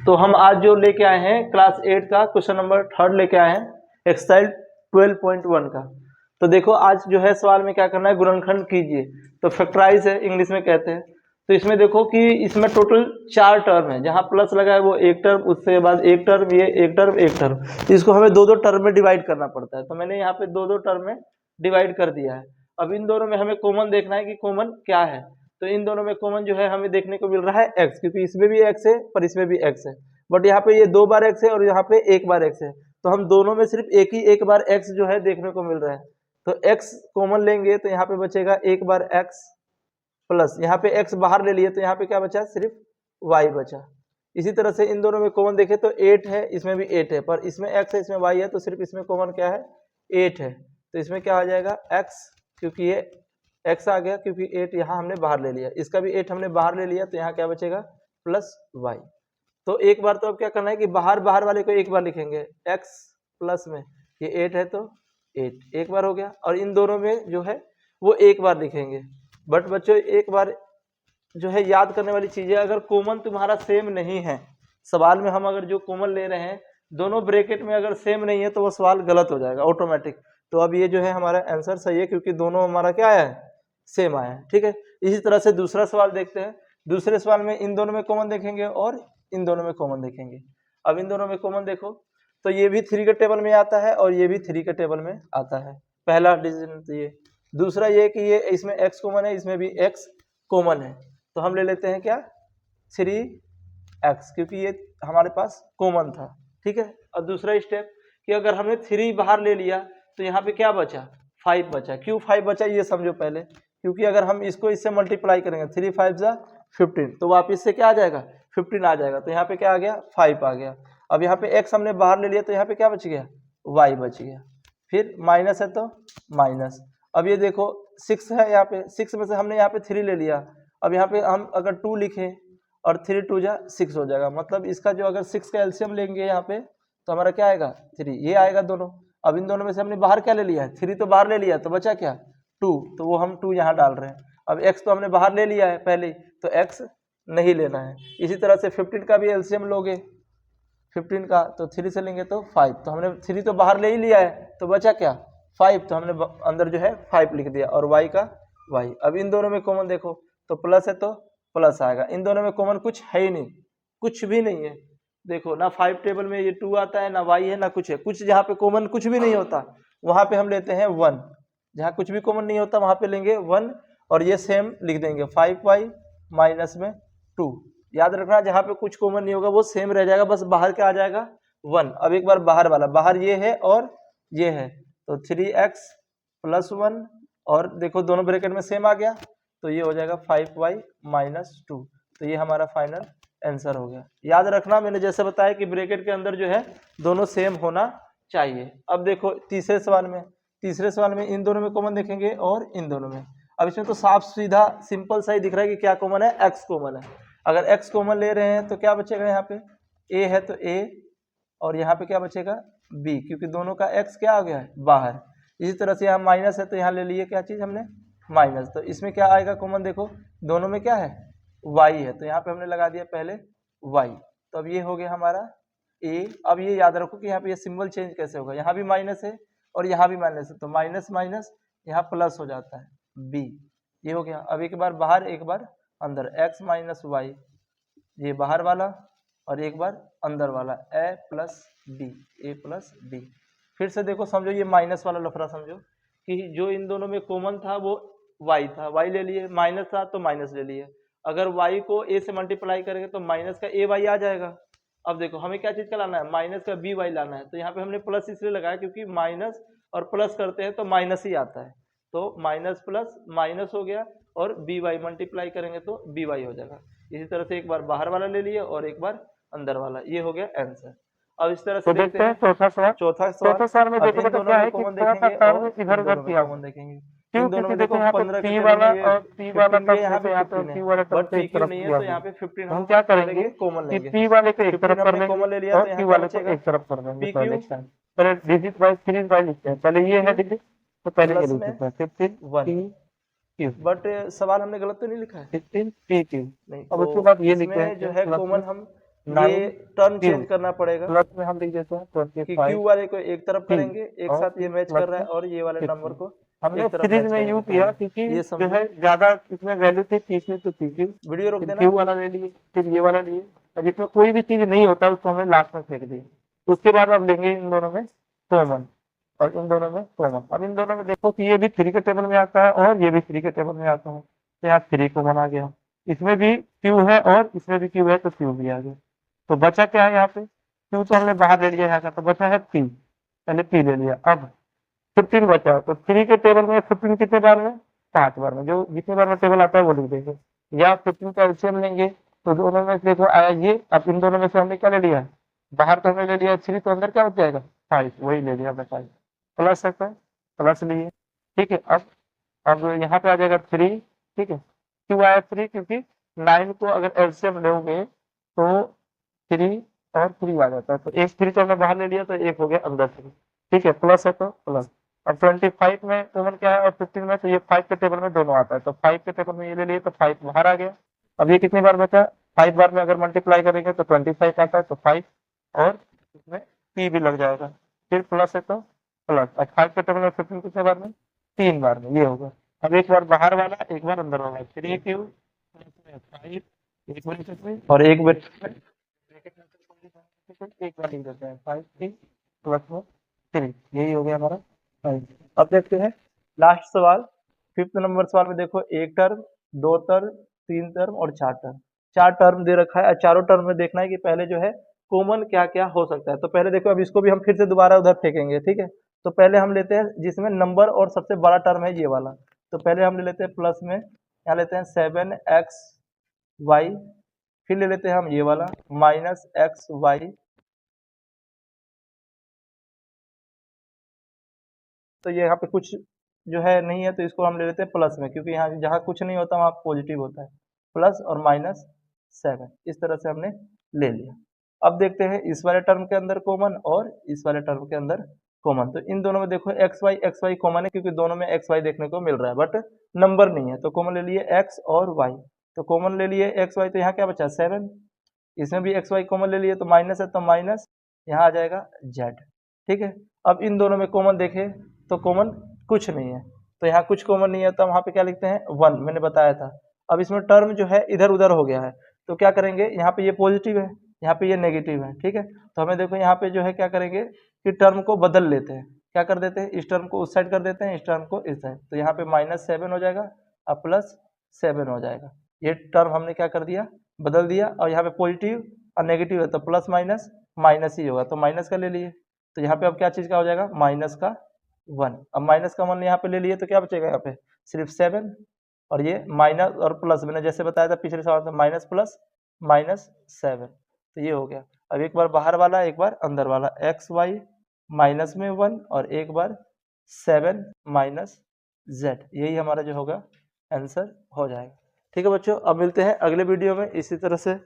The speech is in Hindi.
तो हम आज जो लेके आए हैं क्लास 8 का क्वेश्चन नंबर 3 लेके आए हैं एक्सरसाइज 12.1 का। तो देखो आज जो है सवाल में क्या करना है, गुणनखंड कीजिए। तो फैक्टराइज है इंग्लिश में कहते हैं। तो इसमें देखो कि इसमें टोटल 4 टर्म है, जहां प्लस लगा है वो एक टर्म, उसके बाद एक टर्म, ये एक टर्म एक टर्म। इसको हमें दो दो टर्म में डिवाइड करना पड़ता है। तो मैंने यहाँ पे दो दो टर्म में डिवाइड कर दिया है। अब इन दोनों में हमें कॉमन देखना है कि कॉमन क्या है। तो इन दोनों में कॉमन जो है हमें देखने को मिल रहा है x, क्योंकि इसमें भी x है पर इसमें भी x है। बट यहाँ पे ये 2 बार x है और यहाँ पे 1 बार x है। तो हम दोनों में सिर्फ एक बार x जो है देखने को मिल रहा है। तो x कॉमन लेंगे तो यहाँ पे बचेगा 1 बार x प्लस यहाँ पे x बाहर ले लिए तो यहाँ पे क्या बचा, सिर्फ y बचा। इसी तरह से इन दोनों में कॉमन देखें तो 8 है, इसमें भी 8 है, पर इसमें x है इसमें y है, तो सिर्फ इसमें कॉमन क्या है, 8 है। तो इसमें क्या आ जाएगा x, क्योंकि ये x आ गया, क्योंकि 8 यहाँ हमने बाहर ले लिया, इसका भी 8 हमने बाहर ले लिया, तो यहाँ क्या बचेगा प्लस y। तो एक बार तो अब क्या करना है कि बाहर बाहर वाले को एक बार लिखेंगे, x प्लस में ये 8 है तो 8 एक बार हो गया, और इन दोनों में जो है वो एक बार लिखेंगे। बट बच्चों एक बार जो है याद करने वाली चीज है, अगर कॉमन तुम्हारा सेम नहीं है, सवाल में हम अगर जो कॉमन ले रहे हैं दोनों ब्रैकेट में अगर सेम नहीं है तो वो सवाल गलत हो जाएगा ऑटोमेटिक। तो अब ये जो है हमारा आंसर सही है, क्योंकि दोनों हमारा क्या आया है, सेम आया है। ठीक है, इसी तरह से दूसरा सवाल देखते हैं। दूसरे सवाल में इन दोनों में कॉमन देखेंगे और इन दोनों में कॉमन देखेंगे। अब इन दोनों में कॉमन देखो तो ये भी 3 के टेबल में आता है और ये भी 3 के टेबल में आता है, पहला डिसीजन तो ये। दूसरा ये कि ये इसमें x कॉमन है, इसमें भी x कॉमन है, तो हम ले लेते हैं क्या 3x, क्योंकि ये हमारे पास कॉमन था। ठीक है, और दूसरा स्टेप कि अगर हमने 3 बाहर ले लिया तो यहाँ पे क्या बचा, 5 बचा। क्यों 5 बचा ये समझो पहले, क्योंकि अगर हम इसको इससे मल्टीप्लाई करेंगे 3 5 जा 15, तो वापिस से क्या आ जाएगा 15 आ जाएगा। तो यहाँ पे क्या आ गया 5 आ गया। अब यहाँ पे x हमने बाहर ले लिया तो यहाँ पे क्या बच गया, y बच गया। फिर माइनस है तो माइनस। अब ये देखो 6 है, यहाँ पे 6 में से हमने यहाँ पे 3 ले लिया। अब यहाँ पे हम अगर 2 लिखें और 3 2 जा 6 हो जाएगा, मतलब इसका जो अगर 6 का एलसीएम लेंगे यहाँ पे तो हमारा क्या आएगा 3, ये आएगा दोनों। अब इन दोनों में से हमने बाहर क्या ले लिया है, 3 तो बाहर ले लिया, तो बचा क्या 2, तो वो हम 2 यहाँ डाल रहे हैं। अब x तो हमने बाहर ले लिया है पहले, तो x नहीं लेना है। इसी तरह से 15 का भी एलसीएम लोगे 15 का, तो 3 से लेंगे तो 5, तो हमने 3 तो बाहर ले ही लिया है, तो बचा क्या 5, तो हमने अंदर जो है 5 लिख दिया, और y का y। अब इन दोनों में कॉमन देखो तो प्लस है तो प्लस आएगा। इन दोनों में कॉमन कुछ है ही नहीं, कुछ भी नहीं है। देखो ना 5 टेबल में ये 2 आता है, ना y है, ना कुछ है। कुछ जहाँ पे कॉमन कुछ भी नहीं होता वहां पे हम लेते हैं 1, जहाँ कुछ भी कॉमन नहीं होता वहां पे लेंगे 1, और ये सेम लिख देंगे 5y माइनस में 2। याद रखना जहाँ पे कुछ कॉमन नहीं होगा वो सेम रह जाएगा, बस बाहर क्या आ जाएगा 1। अब एक बार बाहर वाला, बाहर ये है और ये है, तो 3x प्लस 1, और देखो दोनों ब्रैकेट में सेम आ गया, तो ये हो जाएगा 5y माइनस 2। तो ये हमारा फाइनल आंसर हो गया। याद रखना मैंने जैसे बताया कि ब्रैकेट के अंदर जो है दोनों सेम होना चाहिए। अब देखो तीसरे सवाल में इन दोनों में कॉमन देखेंगे और इन दोनों में। अब इसमें तो साफ सीधा सिंपल सा ही दिख रहा है कि क्या कॉमन है, x कॉमन है। अगर x कॉमन ले रहे हैं तो क्या बचेगा, यहाँ पे a है तो a, और यहाँ पे क्या बचेगा b, क्योंकि दोनों का x क्या आ गया है बाहर। इसी तरह से यहाँ माइनस है तो यहाँ ले लिए क्या चीज हमने माइनस, तो इसमें क्या आएगा कॉमन, देखो दोनों में क्या है y है, तो यहाँ पे हमने लगा दिया पहले y। तो अब ये हो गया हमारा a। अब ये याद रखो कि यहाँ पे ये सिंबल चेंज कैसे होगा, यहाँ भी माइनस है और यहाँ भी माइनस है, तो माइनस माइनस यहाँ प्लस हो जाता है b, ये हो गया। अब एक बार बाहर एक बार अंदर, x माइनस वाई, ये बाहर वाला, और एक बार अंदर वाला a प्लस डी। फिर से देखो समझो ये माइनस वाला लफड़ा समझो कि जो इन दोनों में कॉमन था वो y था, y ले लिए, माइनस था तो माइनस ले लिए। अगर y को a से मल्टीप्लाई करेंगे तो माइनस का a y आ जाएगा। अब देखो हमें क्या चीज का लाना है, माइनस का b y लाना है, तो यहाँ पे हमने प्लस इसलिए लगाया क्योंकि माइनस और प्लस करते हैं तो माइनस ही आता है, तो माइनस प्लस माइनस हो गया, और बी वाई मल्टीप्लाई करेंगे तो बी वाई हो जाएगा। इसी तरह से एक बार बाहर वाला ले लिए और एक बार अंदर वाला, ये हो गया आंसर। अब इस तरह से देखते हैं चौथा सवाल में देखो तो क्या है कि थोड़ा सा टर्म इधर उधर किया कॉमन देखेंगे। इन दोनों में देखो 15 के वाला और p वाला टर्म यहाँ पे 15 है, बट p क्यू नहीं है तो यहाँ पे 15 हम क्या करेंगे कॉमन लेंगे, p वाले को एक तरफ कर लेंगे कॉमन ले लिया, तो यहाँ वाले को एक तरफ कर देंगे। पहले डिजिट वाइज सीरीज वाइज लिखते हैं, पहले ये है डिजिट तो पहले ये लिखते हैं 15 1, बट सवाल हमने गलत तो नहीं लिखा है 15 p q नहीं। अब उसके बाद ये लिखते हैं जो है कॉमन हम ये टर्म चेंज करना पड़ेगा प्लस में हम लिख देते हैं कि 25 क्यू वाले को एक तरफ P करेंगे, एक और साथ ये मैच प्लस कर रहा है में और ये वाले 50। नंबर को हमने एक तरफ सीरीज मैच में करेंगे यूज किया पहले। क्योंकि ये जो समझो, है ज्यादा इसमें वैल्यू थी 30 में, तो 30 वीडियो रोक फिर देना। क्यू वाला ले लिए, फिर ये वाला लिए, और जिसमें कोई भी चीज नहीं होता उसको हमें लास्ट में फेंक दिए। उसके बाद अब लेंगे इन दोनों में कॉमन, और इन दोनों में कॉमन। अब इन दोनों में देखो कि ये भी 3 के टेबल में आता है और ये भी 3 के टेबल में आता है, तो यहाँ 3 कॉमन आ गया। इसमें भी क्यू है और इसमें भी क्यू है, तो क्यू भी आ गया। तो बचा क्या है यहाँ पे, क्यू तो हमने बाहर ले लिया यहाँ का, तो बचा है पी, पहले पी ले लिया। अब 15 बचा, तो 3 के टेबल में 15 कितने बार में, 5 बार में, जो जितने बार में टेबल आता है वो लिख देंगे। या 15 का एलसीएम लेंगे, तो दोनों में से देखो आया ये। अब इन दोनों में से हमने क्या ले लिया, बाहर तो हमने ले लिया 3, तो अंदर क्या बच जाएगा 5, वही ले लिया हमने 5, प्लस सकता है, प्लस लिए। ठीक है, अब यहाँ पे आ जाएगा 3। ठीक है, क्यों आया 3, क्योंकि 9 को अगर एलसीएम लोगे तो 3 और 3 आ जाता है, तो एक 3 तो हमने बाहर ले लिया, तो एक हो गया अंदर 3। ठीक है, प्लस है तो प्लस। अब 25 में कॉमन क्या है और 15 में, तो ये 5 के टेबल में दोनों आता है, तो 5 के टेबल में ये ले लिए, तो 5 बाहर आ गया। अब ये कितनी बार बचा, 5 बार में अगर मल्टीप्लाई करेंगे तो 25 आता है, तो 5 और इसमें पी भी लग जाएगा। फिर प्लस है तो प्लस। अब 5 के टेबल में 15 कितने बार में, 3 बार में, ये होगा। अब एक बार बाहर वाला, एक बार अंदर वाला, 3 क्यू प्लस में 5, एक बार कितने और एक बार एक बार लिख देते हैं 5 प्लस में 3, यही हो गया हमारा 5। अब देखते हैं लास्ट सवाल, 5th नंबर सवाल में देखो, एक टर्म, 2 टर्म, 3 टर्म और 4 टर्म। 4 टर्म दे रखा है और चारों टर्म में देखना है कि पहले जो है कॉमन क्या क्या हो सकता है। तो पहले देखो, अब इसको भी हम फिर से दोबारा उधर फेंकेंगे, ठीक है। तो पहले हम लेते हैं जिसमें नंबर और सबसे बड़ा टर्म है ये वाला, तो पहले हम ले लेते हैं प्लस में, यहाँ लेते हैं 7xy, फिर ले लेते हैं हम ये वाला -xy, तो ये यहाँ पे कुछ जो है नहीं है, तो इसको हम ले लेते हैं प्लस में, क्योंकि यहाँ जहाँ कुछ नहीं होता वहाँ पॉजिटिव होता है। प्लस और -7, इस तरह से हमने ले लिया। अब देखते हैं इस वाले टर्म के अंदर कॉमन और इस वाले टर्म के अंदर कॉमन। तो इन दोनों में देखो xy कॉमन है, क्योंकि दोनों में xy देखने को मिल रहा है, बट नंबर नहीं है, तो कॉमन ले लिए x और y। तो कॉमन ले लिए xy, तो यहाँ क्या बचा 7, इसमें भी xy कॉमन ले लिए, तो माइनस है तो माइनस, यहाँ आ जाएगा z। ठीक है, अब इन दोनों में कॉमन देखें तो कॉमन कुछ नहीं है, तो यहाँ कुछ कॉमन नहीं है, तो वहाँ पे क्या लिखते हैं 1, मैंने बताया था। अब इसमें टर्म जो है इधर उधर हो गया है, तो क्या करेंगे, यहाँ पे ये पॉजिटिव है, यहाँ पे ये नेगेटिव है। ठीक है, तो हमें देखो यहाँ पे जो है क्या करेंगे कि टर्म को बदल लेते हैं। क्या कर देते हैं, इस टर्म को उस साइड कर देते हैं, इस टर्म को इस साइड, तो यहाँ पे -7 हो जाएगा और +7 हो जाएगा। ये टर्म हमने क्या कर दिया, बदल दिया। और यहाँ पे पॉजिटिव और नेगेटिव है, तो प्लस माइनस माइनस ही होगा, तो माइनस का ले लिए। तो यहाँ पे अब क्या चीज़ का हो जाएगा, -1। अब माइनस का 1 यहाँ पे ले लिए, तो क्या बचेगा यहाँ पे सिर्फ 7, और ये माइनस और प्लस, मैंने जैसे बताया था पिछले सवाल में, माइनस प्लस -7, तो ये हो गया। अब एक बार बाहर वाला, एक बार अंदर वाला, xy माइनस में 1 और एक बार 7 -z, यही हमारा जो होगा आंसर हो जाएगा। ठीक है बच्चों, अब मिलते हैं अगले वीडियो में इसी तरह से।